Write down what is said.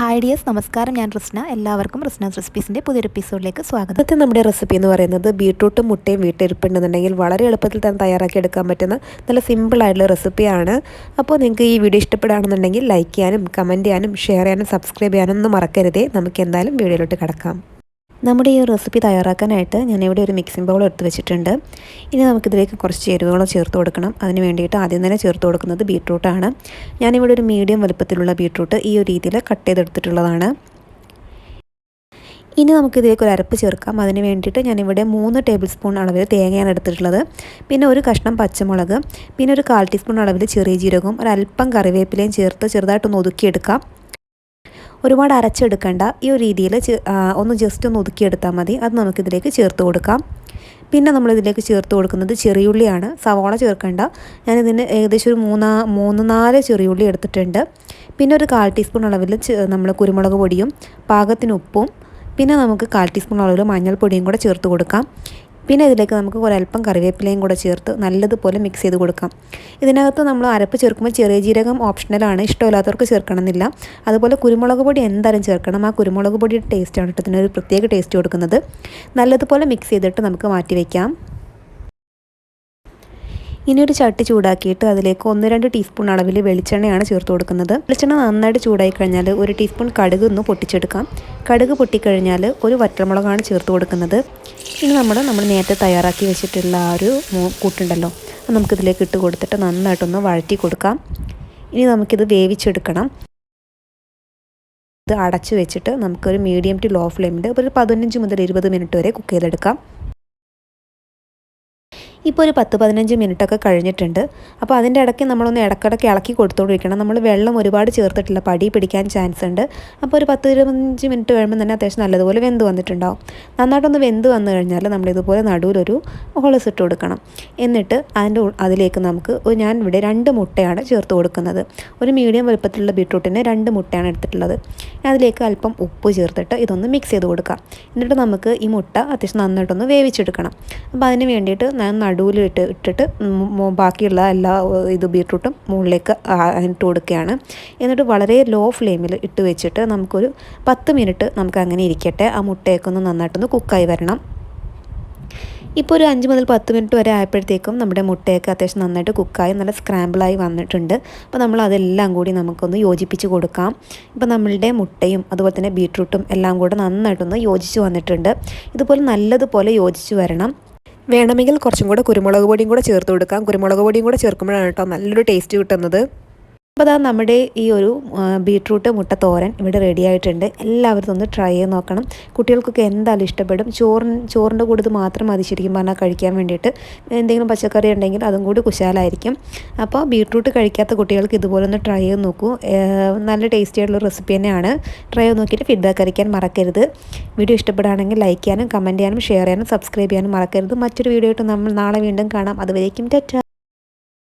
Hi dears, നമസ്കാരം. ഞാൻ റിസ്ന. എല്ലാവർക്കും റിസ്നാസ് റെസിപ്പീസിൻ്റെ പുതിയൊരു എപ്പിസോഡിലേക്ക് സ്വാഗതം. ഇന്നത്തെ നമ്മുടെ റെസിപ്പി എന്ന് പറയുന്നത് ബീട്രൂട്ടും മുട്ടയും വീട്ടിലിരിപ്പുണ്ടെന്നുണ്ടെങ്കിൽ വളരെ എളുപ്പത്തിൽ തന്നെ തയ്യാറാക്കി എടുക്കാൻ പറ്റുന്ന നല്ല സിമ്പിളായിട്ടുള്ള റെസിപ്പിയാണ്. അപ്പോൾ നിങ്ങൾക്ക് ഈ വീഡിയോ ഇഷ്ടപ്പെടുകയാണെന്നുണ്ടെങ്കിൽ ലൈക്ക് ചെയ്യാനും കമൻറ്റ് ചെയ്യാനും ഷെയർ ചെയ്യാനും സബ്സ്ക്രൈബ് ചെയ്യാനും ഒന്നും മറക്കരുതേ. നമുക്ക് എന്തായാലും വീഡിയോയിലോട്ട് കിടക്കാം. നമ്മുടെ ഈ റെസിപ്പി തയ്യാറാക്കാനായിട്ട് ഞാനിവിടെ ഒരു മിക്സിംഗ് ബൗൾ എടുത്ത് വെച്ചിട്ടുണ്ട്. ഇനി നമുക്കിതിലേക്ക് കുറച്ച് ചേരുവകൾ ചേർത്ത് കൊടുക്കണം. അതിന് വേണ്ടിയിട്ട് ആദ്യം തന്നെ ചേർത്ത് കൊടുക്കുന്നത് ബീട്രൂട്ടാണ്. ഞാനിവിടെ ഒരു മീഡിയം വലുപ്പത്തിലുള്ള ബീട്രൂട്ട് ഈ ഒരു രീതിയിൽ കട്ട് ചെയ്തെടുത്തിട്ടുള്ളതാണ്. ഇനി നമുക്കിതിലേക്ക് ഒരു അരപ്പ് ചേർക്കാം. അതിന് വേണ്ടിയിട്ട് ഞാനിവിടെ 3 ടേബിൾ സ്പൂൺ അളവിൽ തേങ്ങയാണ് എടുത്തിട്ടുള്ളത്. പിന്നെ ഒരു കഷ്ണം പച്ചമുളക്, പിന്നെ ഒരു 1/4 ടീസ്പൂൺ അളവിൽ ചെറിയ ജീരകവും ഒരല്പം കറിവേപ്പിലയും ചേർത്ത് ചെറുതായിട്ടൊന്ന് ഒതുക്കിയെടുക്കാം. ഒരുപാട് അരച്ചെടുക്കേണ്ട, ഈ ഒരു രീതിയിൽ ഒന്ന് ജസ്റ്റ് ഒന്ന് ഒതുക്കിയെടുത്താൽ മതി. അത് നമുക്കിതിലേക്ക് ചേർത്ത് കൊടുക്കാം. പിന്നെ നമ്മളിതിലേക്ക് ചേർത്ത് കൊടുക്കുന്നത് ചെറിയുള്ളിയാണ്. സവാള ചേർക്കേണ്ട. ഞാനിതിന് ഏകദേശം ഒരു 3-4 ചെറിയുള്ളി എടുത്തിട്ടുണ്ട്. പിന്നെ ഒരു 1/4 ടീസ്പൂൺ അളവിൽ നമ്മൾ കുരുമുളക് പൊടിയും പാകത്തിന് ഉപ്പും പിന്നെ നമുക്ക് 1/4 ടീസ്പൂൺ അളവിൽ മഞ്ഞൾപ്പൊടിയും കൂടെ ചേർത്ത് കൊടുക്കാം. പിന്നെ ഇതിലേക്ക് നമുക്ക് ഒരല്പം കറിവേപ്പിലയും കൂടെ ചേർത്ത് നല്ലതുപോലെ മിക്സ് ചെയ്ത് കൊടുക്കാം. ഇതിനകത്ത് നമ്മൾ അരപ്പ് ചേർക്കുമ്പോൾ ചെറിയ ജീരകം ഓപ്ഷണലാണ്, ഇഷ്ടമില്ലാത്തവർക്ക് ചേർക്കണമെന്നില്ല. അതുപോലെ കുരുമുളക് പൊടി എന്തായാലും ചേർക്കണം. ആ കുരുമുളക് പൊടിയുടെ ടേസ്റ്റാണ് കേട്ടോ ഇതിനൊരു പ്രത്യേക ടേസ്റ്റ് കൊടുക്കുന്നത്. നല്ലതുപോലെ മിക്സ് ചെയ്തിട്ട് നമുക്ക് മാറ്റി വയ്ക്കാം. ഇനി ഒരു ചട്ടി ചൂടാക്കിയിട്ട് അതിലേക്ക് 1-2 ടീസ്പൂൺ അളവിൽ വെളിച്ചെണ്ണയാണ് ചേർത്ത് കൊടുക്കുന്നത്. വെളിച്ചെണ്ണ നന്നായിട്ട് ചൂടായി കഴിഞ്ഞാൽ 1 ടീസ്പൂൺ കടുക് ഒന്ന് പൊട്ടിച്ചെടുക്കാം. കടുക് പൊട്ടിക്കഴിഞ്ഞാൽ ഒരു വറ്റൽമുളകാണ് ചേർത്ത് കൊടുക്കുന്നത്. ഇനി നമ്മൾ നേരത്തെ തയ്യാറാക്കി വെച്ചിട്ടുള്ള ആ ഒരു കൂട്ടുണ്ടല്ലോ, അത് നമുക്കിതിലേക്ക് ഇട്ട് കൊടുത്തിട്ട് നന്നായിട്ടൊന്ന് വഴറ്റി കൊടുക്കാം. ഇനി നമുക്കിത് വേവിച്ചെടുക്കണം. ഇത് അടച്ചു വെച്ചിട്ട് നമുക്കൊരു മീഡിയം ടു ലോ ഫ്ലെയിമിൽ ഒരു 15 മുതൽ 20 മിനിറ്റ് വരെ കുക്ക് ചെയ്തെടുക്കാം. ഇപ്പോൾ ഒരു 10-15 മിനിറ്റൊക്കെ കഴിഞ്ഞിട്ടുണ്ട്. അപ്പോൾ അതിൻ്റെ ഇടയ്ക്ക് നമ്മളൊന്ന് ഇടയ്ക്കിടയ്ക്ക് ഇളക്കി കൊടുത്തുകൊണ്ടിരിക്കണം. നമ്മൾ വെള്ളം ഒരുപാട് ചേർത്തിട്ടില്ല, പടി പിടിക്കാൻ ചാൻസ് ഉണ്ട്. അപ്പോൾ ഒരു 10-25 മിനിറ്റ് കഴിയുമ്പോൾ തന്നെ അത്യാവശ്യം നല്ലതുപോലെ വെന്ത് വന്നിട്ടുണ്ടാവും. നന്നായിട്ടൊന്ന് വെന്ത് വന്നു കഴിഞ്ഞാൽ നമ്മളിതുപോലെ നടുവിലൊരു ഹോൾസ് ഇട്ട് കൊടുക്കണം. എന്നിട്ട് അതിലേക്ക് നമുക്ക് ഞാൻ ഇവിടെ 2 മുട്ടയാണ് ചേർത്ത് കൊടുക്കുന്നത്. ഒരു മീഡിയം വലുപ്പത്തിലുള്ള ബീട്രൂട്ടിന് 2 മുട്ടയാണ് എടുത്തിട്ടുള്ളത്. അതിലേക്ക് അല്പം ഉപ്പ് ചേർത്തിട്ട് ഇതൊന്ന് മിക്സ് ചെയ്ത് കൊടുക്കാം. എന്നിട്ട് നമുക്ക് ഈ മുട്ട അത്യാവശ്യം നന്നായിട്ടൊന്ന് വേവിച്ചെടുക്കണം. അപ്പോൾ അതിന് വേണ്ടിയിട്ട് ഞാൻ ഇട്ടിട്ട് ബാക്കിയുള്ള എല്ലാ ബീട്രൂട്ടും മുകളിലേക്ക് ഇട്ട് കൊടുക്കുകയാണ്. എന്നിട്ട് വളരെ ലോ ഫ്ലെയിമിൽ ഇട്ട് വെച്ചിട്ട് നമുക്കൊരു 10 മിനിറ്റ് നമുക്ക് അങ്ങനെ ഇരിക്കട്ടെ. ആ മുട്ടയൊക്കെ ഒന്ന് നന്നായിട്ടൊന്ന് കുക്കായി വരണം. ഇപ്പോൾ ഒരു 5 മുതൽ 10 മിനിറ്റ് വരെ ആയപ്പോഴത്തേക്കും നമ്മുടെ മുട്ടയൊക്കെ അത്യാവശ്യം നന്നായിട്ട് കുക്കായി നല്ല സ്ക്രാമ്പിളായി വന്നിട്ടുണ്ട്. അപ്പോൾ നമ്മൾ അതെല്ലാം കൂടി നമുക്കൊന്ന് യോജിപ്പിച്ച് കൊടുക്കാം. ഇപ്പോൾ നമ്മളുടെ മുട്ടയും അതുപോലെ തന്നെ ബീട്രൂട്ടും എല്ലാം കൂടെ നന്നായിട്ടൊന്ന് യോജിച്ച് വന്നിട്ടുണ്ട്. ഇതുപോലെ നല്ലതുപോലെ യോജിച്ച് വരണം. വേണമെങ്കിൽ കുറച്ചും കൂടെ കുരുമുളക് പൊടിയും കൂടെ ചേർത്ത് കൊടുക്കാം. കുരുമുളക് പൊടിയും കൂടെ ചേർക്കുമ്പോഴാണ് കേട്ടോ നല്ലൊരു ടേസ്റ്റ് കിട്ടുന്നത്. അപ്പോൾ അതാ നമ്മുടെ ഈ ഒരു ബീട്രൂട്ട് മുട്ട തോരൻ ഇവിടെ റെഡി ആയിട്ടുണ്ട്. എല്ലാവരും ഒന്ന് ട്രൈ ചെയ്ത് നോക്കണം. കുട്ടികൾക്കൊക്കെ എന്തായാലും ഇഷ്ടപ്പെടും. ചോറിൻ്റെ കൂടെ ഇത് മാത്രം മതി ശരിക്കും പറഞ്ഞാൽ കഴിക്കാൻ വേണ്ടിയിട്ട്. എന്തെങ്കിലും പച്ചക്കറി ഉണ്ടെങ്കിൽ അതും കൂടി കുശാലായിരിക്കും. അപ്പോൾ ബീട്രൂട്ട് കഴിക്കാത്ത കുട്ടികൾക്ക് ഇതുപോലെ ഒന്ന് ട്രൈ ചെയ്ത് നോക്കൂ. നല്ല ടേസ്റ്റി ആയിട്ടുള്ള റെസിപ്പി തന്നെയാണ്. ട്രൈ ചെയ്ത് നോക്കിയിട്ട് ഫീഡ്ബാക്ക് അറിയിക്കാൻ മറക്കരുത്. വീഡിയോ ഇഷ്ടപ്പെടുകയാണെങ്കിൽ ലൈക്ക് ചെയ്യാനും കമൻറ്റ് ചെയ്യാനും ഷെയർ ചെയ്യാനും സബ്സ്ക്രൈബ് ചെയ്യാനും മറക്കരുത്. മറ്റൊരു വീഡിയോ ആയിട്ട് നമ്മൾ നാളെ വീണ്ടും കാണാം. അതുവരേക്കും ടാറ്റാ.